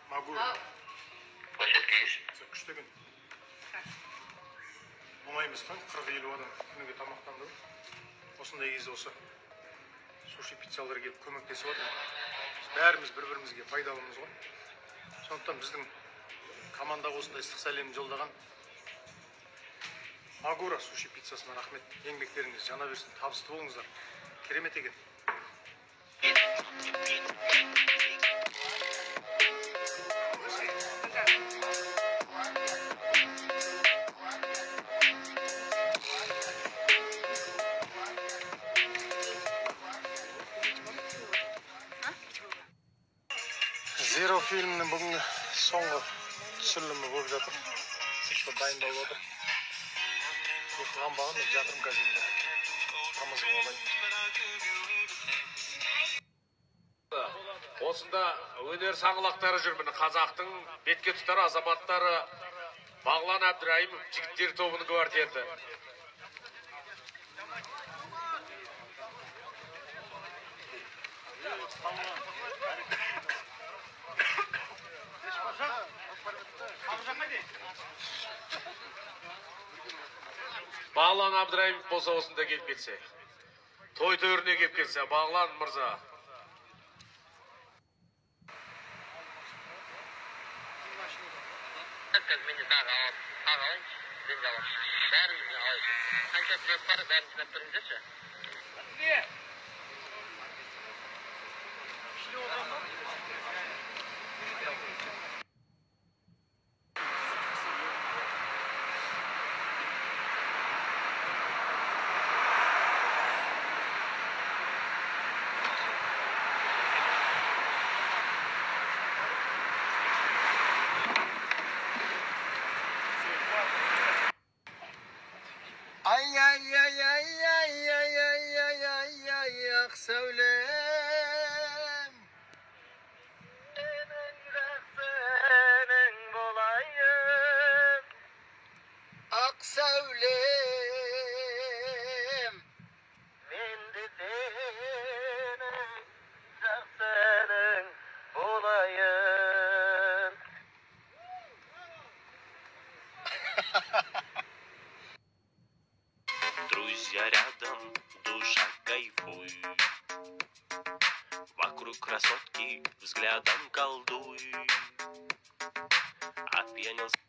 Могу. Күштеген. Оңай емес қой, 40-50 адам күніге тамақтандыру. Осындай кезде осы суши пиццалар келіп көмектесіп отыр. Бәріміз бір-бірімізге пайдалымыз ғой. Сондықтан біздің командаға осындай ыстық сәлем жолдаған Магура суши пиццасына рахмет. Еңбектеріңіз жана берсін, табысты болыңыздар. Керемет екен. Zero filminin bugün soңғы түсірілімі болып жатыр. Сыртта дайындалып отыр. Оқыған бағын жатырым қазірде. Тамызға олай. Осында өнер саңлақтары жүр, міне қазақтың бетке тұтар азаматтары Бағлан Әбдірайымов жігіттер тобының квартеті. Бағлан Әбдірайымов болса осында келіп кетсе, той төріне келіп кетсе, Бағлан мырза. Meni tağalayın, ben de var. Bәрімізді алайын. Қанша білет бар, бәрін жинап тұрыңыздаршы. Не? Ak söylem. Senin bulayım. Ak söylem. Ben de senin senin bulayım. Друзья рядом, душа кайфуй. Вокруг красотки взглядом колдуй. Опьянился.